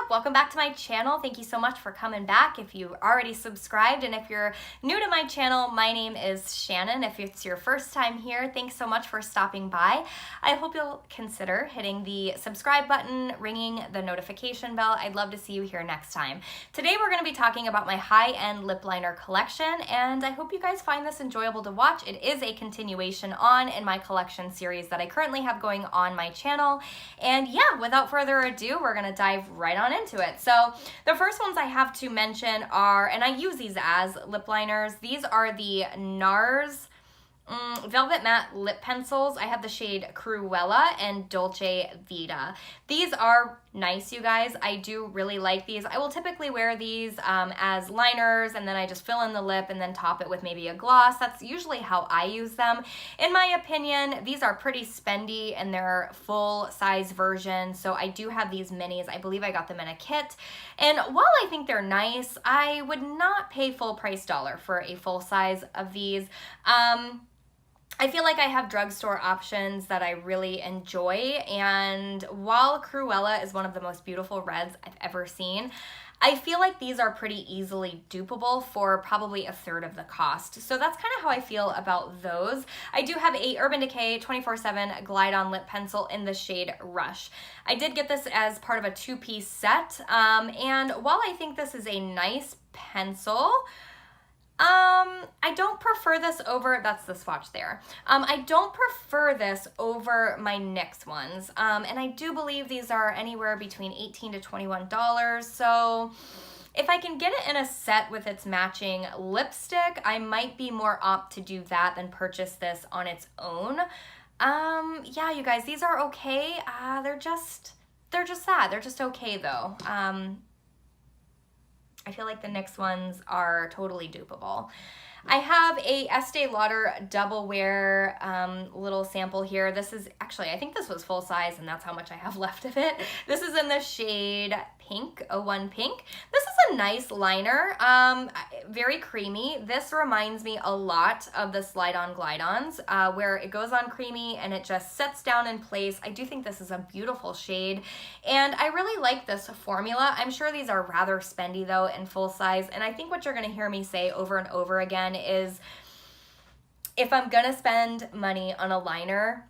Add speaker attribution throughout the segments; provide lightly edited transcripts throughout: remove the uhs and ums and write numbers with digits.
Speaker 1: up? Welcome back to my channel. Thank you so much for coming back if you already subscribed, and if you're new to my channel, my name is Shannon. If it's your first time here, thanks so much for stopping by. I hope you'll consider hitting the subscribe button, ringing the notification bell. I'd love to see you here next time. Today we're going to be talking about my high-end lip liner collection, and I hope you guys find this enjoyable to watch. It is a continuation on in my collection series that I currently have going on my channel. And yeah, without further ado, we're gonna dive right on into it. So the first ones I have to mention are, and I use these as lip liners, these are the NARS Velvet Matte Lip Pencils. I have the shade Cruella and Dolce Vita. These are nice, you guys. I do really like these. I will typically wear these as liners, and then I just fill in the lip and then top it with maybe a gloss. That's usually how I use them. In my opinion, these are pretty spendy and they're full size versions. So I do have these minis. I believe I got them in a kit. And while I think they're nice, I would not pay full price dollar for a full size of these. I feel like I have drugstore options that I really enjoy, and while Cruella is one of the most beautiful reds I've ever seen, I feel like these are pretty easily dupable for probably a third of the cost. So that's kind of how I feel about those. I do have a Urban Decay 24/7 Glide On Lip Pencil in the shade Rush. I did get this as part of a two-piece set, and while I think this is a nice pencil, I don't prefer this over, that's the swatch there. I don't prefer this over my NYX ones. And I do believe these are anywhere between $18 to $21. So if I can get it in a set with its matching lipstick, I might be more apt to do that than purchase this on its own. Yeah, you guys, these are okay. They're just that. They're just okay though. I feel like the NYX ones are totally dupable. I have a Estee Lauder Double Wear little sample here. This is actually, I think this was full size and that's how much I have left of it. This is in the shade Pink, 01 Pink. This is a nice liner, very creamy. This reminds me a lot of the Slide On Glide Ons, where it goes on creamy and it just sets down in place. I do think this is a beautiful shade, and I really like this formula. I'm sure these are rather spendy though in full size, and I think what you're gonna hear me say over and over again is, if I'm gonna spend money on a liner,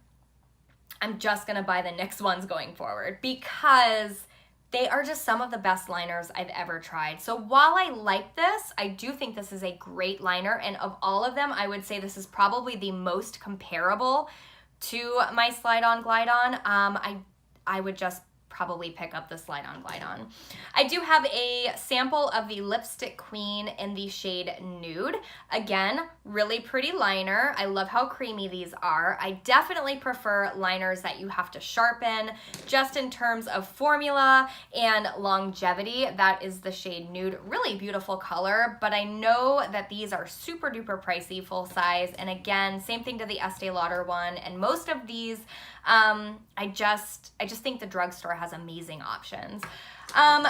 Speaker 1: I'm just gonna buy the NYX ones going forward, because they are just some of the best liners I've ever tried. So while I like this, I do think this is a great liner, and of all of them, I would say this is probably the most comparable to my Slide On Glide On. I would just probably pick up the Slide On Glide On. I do have a sample of the Lipstick Queen in the shade Nude. Again, really pretty liner. I love how creamy these are. I definitely prefer liners that you have to sharpen, just in terms of formula and longevity. That is the shade Nude. Really beautiful color, but I know that these are super duper pricey full size. And again, same thing to the Estee Lauder one. And most of these, I just think the drugstore has amazing options. One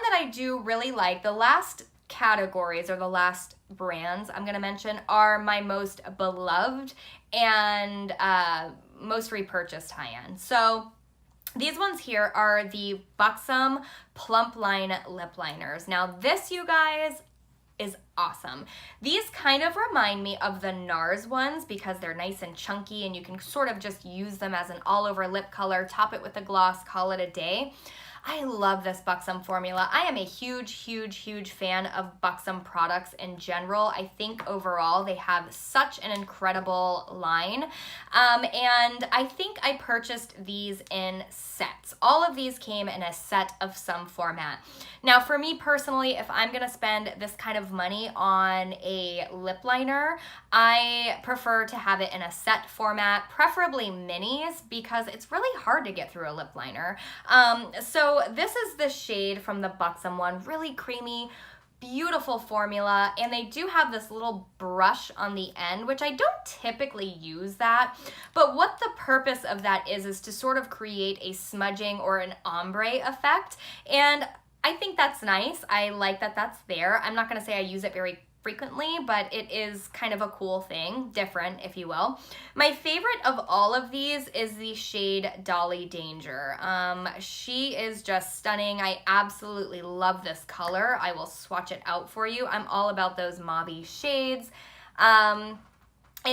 Speaker 1: that I do really like, the last categories or the last brands I'm going to mention are my most beloved and most repurchased high-end. So these ones here are the Buxom Plump Line Lip Liners. Now this, you guys, is awesome. These kind of remind me of the NARS ones because they're nice and chunky and you can sort of just use them as an all-over lip color, top it with a gloss, call it a day. I love this Buxom formula. I am a huge fan of Buxom products in general. I think overall they have such an incredible line. And I think I purchased these in sets. All of these came in a set of some format. Now for me personally, if I'm gonna spend this kind of money on a lip liner, I prefer to have it in a set format, preferably minis, because it's really hard to get through a lip liner. So this is the shade from the Buxom one, really creamy, beautiful formula, and they do have this little brush on the end, which I don't typically use that, but what the purpose of that is to sort of create a smudging or an ombre effect, and I think that's nice. I like that that's there. I'm not gonna say I use it very frequently, but it is kind of a cool thing, different, if you will. My favorite of all of these is the shade Dolly Danger. She is just stunning. I absolutely love this color. I will swatch it out for you. I'm all about those mauvey shades. And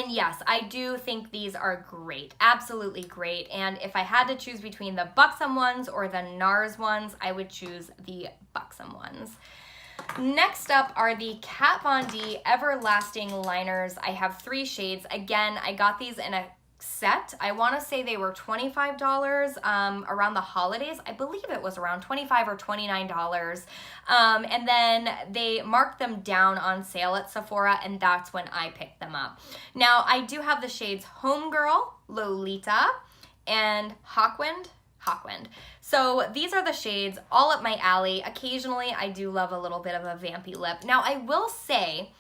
Speaker 1: yes, I do think these are great, absolutely great. And if I had to choose between the Buxom ones or the NARS ones, I would choose the Buxom ones. Next up are the Kat Von D Everlasting Liners. I have 3 shades. Again, I got these in a set. I want to say they were $25 around the holidays. I believe it was around $25 or $29. And then they marked them down on sale at Sephora, and that's when I picked them up. Now, I do have the shades Homegirl, Lolita, and Hawkwind. So these are the shades, all up my alley. Occasionally, I do love a little bit of a vampy lip. Now, I will say,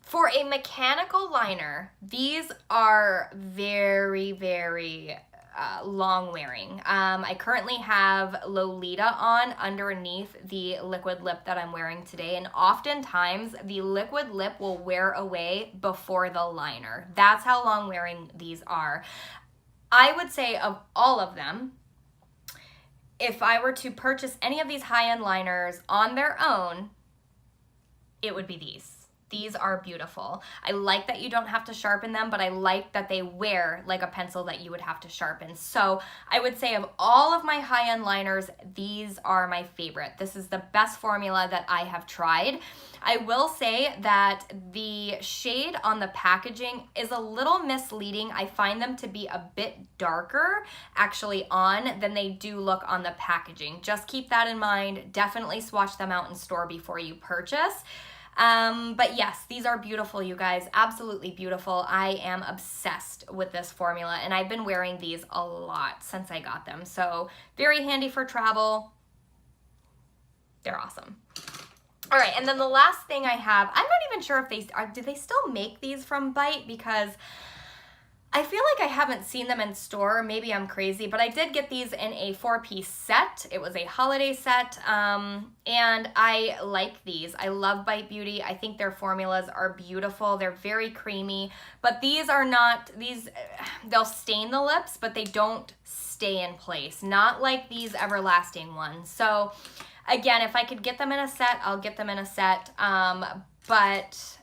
Speaker 1: for a mechanical liner, these are very, very long wearing. I currently have Lolita on underneath the liquid lip that I'm wearing today, and oftentimes the liquid lip will wear away before the liner. That's how long wearing these are. I would say of all of them, if I were to purchase any of these high-end liners on their own, it would be these. These are beautiful. I like that you don't have to sharpen them, but I like that they wear like a pencil that you would have to sharpen. So I would say of all of my high-end liners, these are my favorite. This is the best formula that I have tried. I will say that the shade on the packaging is a little misleading. I find them to be a bit darker actually on than they do look on the packaging. Just keep that in mind. Definitely swatch them out in store before you purchase. But yes, these are beautiful, you guys. Absolutely beautiful. I am obsessed with this formula, and I've been wearing these a lot since I got them. So very handy for travel. They're awesome. All right, and then the last thing I have, I'm not even sure if do they still make these from Bite, because I feel like I haven't seen them in store. Maybe I'm crazy, but I did get these in a 4-piece set. It was a holiday set, and I like these. I love Bite Beauty. I think their formulas are beautiful. They're very creamy, but these are not, they'll stain the lips, but they don't stay in place. Not like these Everlasting ones. So again, if I could get them in a set, I'll get them in a set, but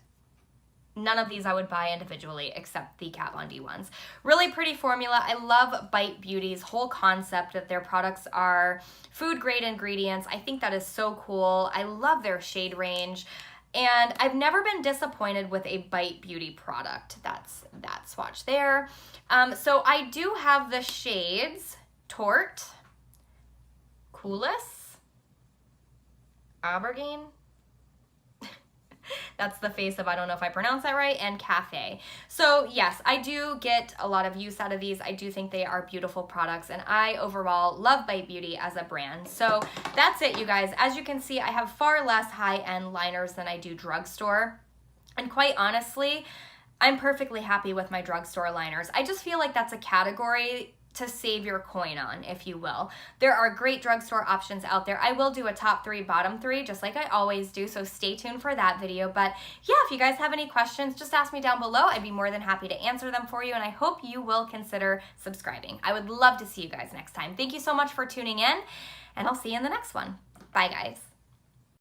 Speaker 1: none of these I would buy individually except the Kat Von D ones. Really pretty formula. I love Bite Beauty's whole concept that their products are food grade ingredients. I think that is so cool. I love their shade range, and I've never been disappointed with a Bite Beauty product. That's that swatch there. So I do have the shades Tort, Coolest, Aubergine. That's the face of, I don't know if I pronounced that right, and Cafe. So yes, I do get a lot of use out of these. I do think they are beautiful products, and I overall love Bite Beauty as a brand. So that's it, you guys. As you can see, I have far less high-end liners than I do drugstore. And quite honestly, I'm perfectly happy with my drugstore liners. I just feel like that's a category to save your coin on, if you will. There are great drugstore options out there. I will do a top 3, bottom 3, just like I always do, so stay tuned for that video. But yeah, if you guys have any questions, just ask me down below. I'd be more than happy to answer them for you, and I hope you will consider subscribing. I would love to see you guys next time. Thank you so much for tuning in, and I'll see you in the next one. Bye, guys.